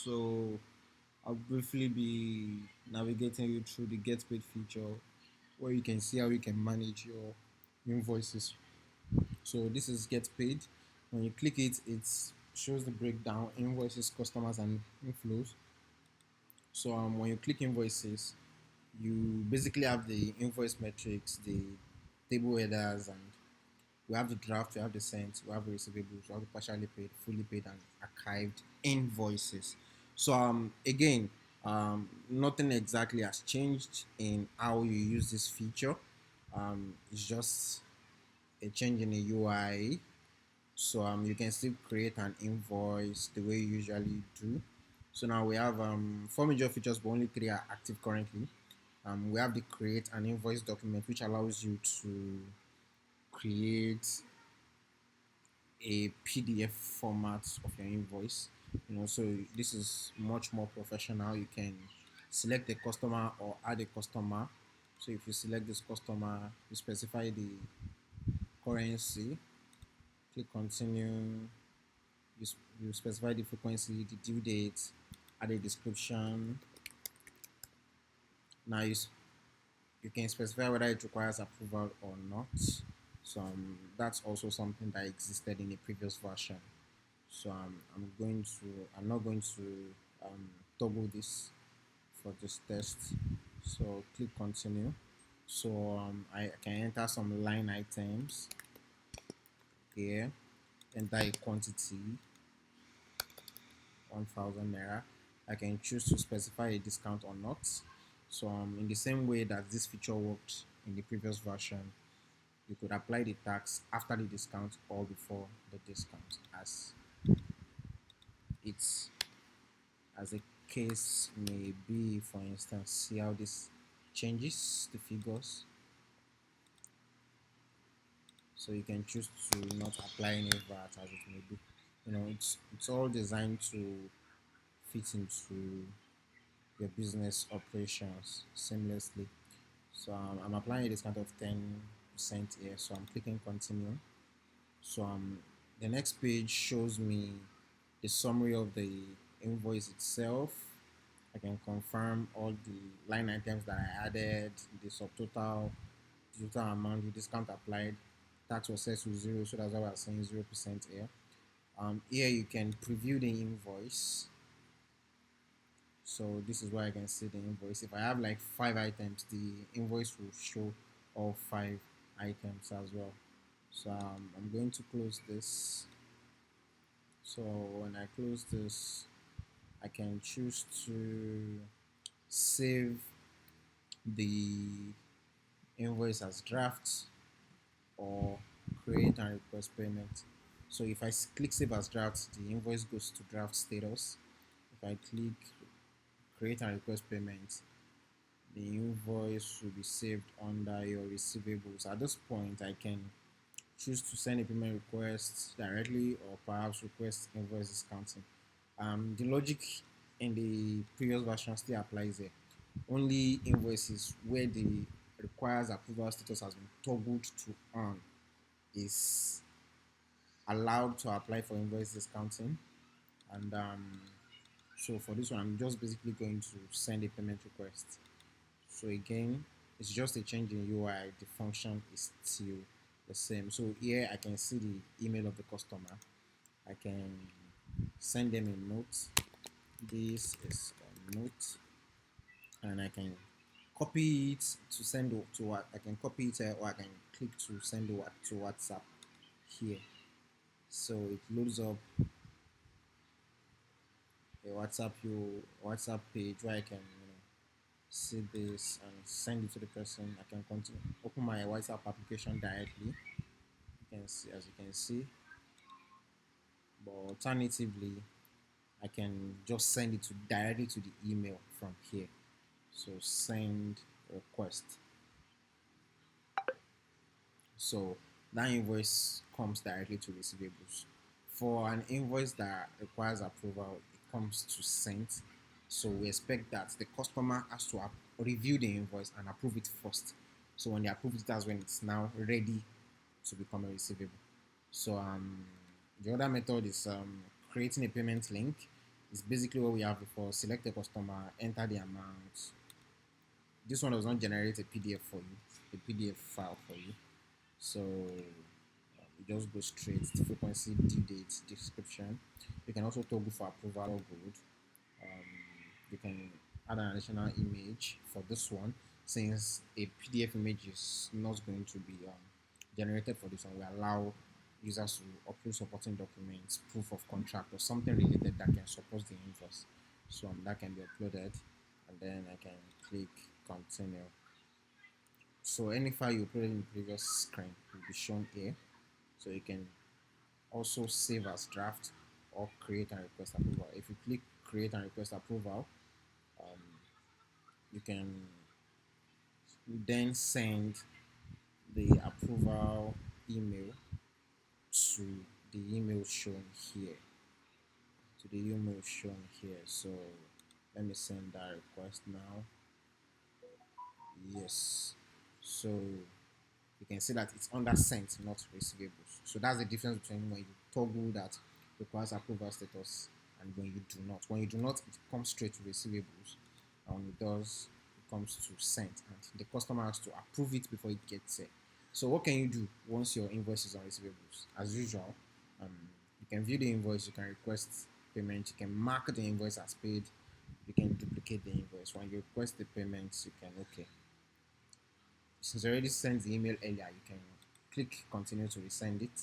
So I'll briefly be navigating you through the get paid feature where you can see how you can manage your invoices. So this is get paid. When you click it, it shows the breakdown, invoices, customers, and inflows. So when you click invoices, you basically have the invoice metrics, the table headers, and we have the draft, we have the sent, we have the receivables, we have the partially paid, fully paid, and archived invoices. So again, nothing exactly has changed in how you use this feature. It's just a change in the UI. So you can still create an invoice the way you usually do. So now we have four major features, but only three are active currently. We have the create an invoice document, which allows you to create a PDF format of your invoice. So this is much more professional. You can select a customer or add a customer. So if you select this customer, you specify the currency, click continue, you specify the frequency, the due date, add a description. Now you can specify whether it requires approval or not. So that's also something that existed in a previous version. So I'm not going to toggle this for this test. So click continue. So I can enter some line items here, enter a quantity 1000 naira. I can choose to specify a discount or not. So in the same way that this feature worked in the previous version, you could apply the tax after the discount or before the discount, it's as a case may be. For instance, see how this changes the figures. So you can choose to not apply any VAT as it may be. It's all designed to fit into your business operations seamlessly. So I'm applying a discount of 10% here. So I'm clicking continue. So the next page shows me the summary of the invoice itself. I can confirm all the line items that I added, the subtotal, the total amount, the discount applied, tax was set to zero, so that's why we're saying 0% here. Here you can preview the invoice. So this is where I can see the invoice. If I have like 5 items, the invoice will show all 5 items as well. So I'm going to close this. So when I close this, I can choose to save the invoice as draft or create and request payment. So if I click save as draft, the invoice goes to draft status. If I click create and request payment, the invoice will be saved under your receivables. At this point, I can choose to send a payment request directly or perhaps request invoice discounting. The logic in the previous version still applies here. Only invoices where the requires approval status has been toggled to on is allowed to apply for invoice discounting. And so for this one, I'm just basically going to send a payment request. So again, it's just a change in UI. The function is still the same. So here I can see the email of the customer. I can send them a note. This is a note, and I can copy it to send to what I can copy it or I can click to send it to WhatsApp here. So it loads up a WhatsApp page where I can see this and send it to the person. I can continue open my WhatsApp application directly. You can see as you can see, but alternatively, I can just send it to directly to the email from here. So send request. So that invoice comes directly to receivables. For an invoice that requires approval, it comes to sent. So we expect that the customer has to review the invoice and approve it first. So when they approve it, that's when it's now ready to become a receivable. So the other method is creating a payment link. It's basically what we have before. Select a customer, enter the amount. This one does not generate a PDF for you, a PDF file for you. So you just go straight to frequency, due date, description. You can also toggle for approval or good. Um, you can add an additional image for this one, since a PDF image is not going to be generated for this one. We allow users to upload supporting documents, proof of contract, or something related that can support the invoice. So that can be uploaded, and then I can click continue. So any file you uploaded in the previous screen will be shown here. So you can also save as draft or create and request approval. If you click create and request approval, um, you can then send the approval email to the email shown here. So let me send that request now. Yes. So you can see that it's under sent, not receivables. So that's the difference between when you toggle that requires approval status and when you do not. When you do not, it comes straight to receivables, and when it does, it comes to sent, and the customer has to approve it before it gets there. So what can you do once your invoice is on receivables? As usual, you can view the invoice, you can request payment, you can mark the invoice as paid, you can duplicate the invoice. When you request the payments, you can okay. Since you already sent the email earlier, you can click continue to resend it.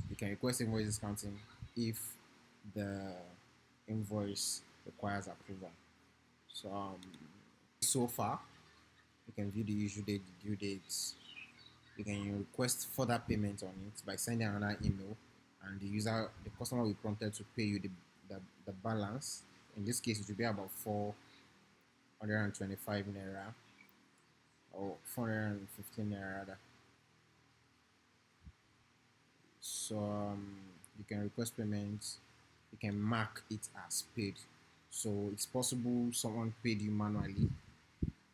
You can request invoice discounting if the invoice requires approval. So far you can view the issue date, the due dates. You can request further payment on it by sending another email, and the customer will be prompted to pay you the balance. In this case, it will be about 425 naira or 415 naira rather. So you can request payments, you can mark it as paid. So it's possible someone paid you manually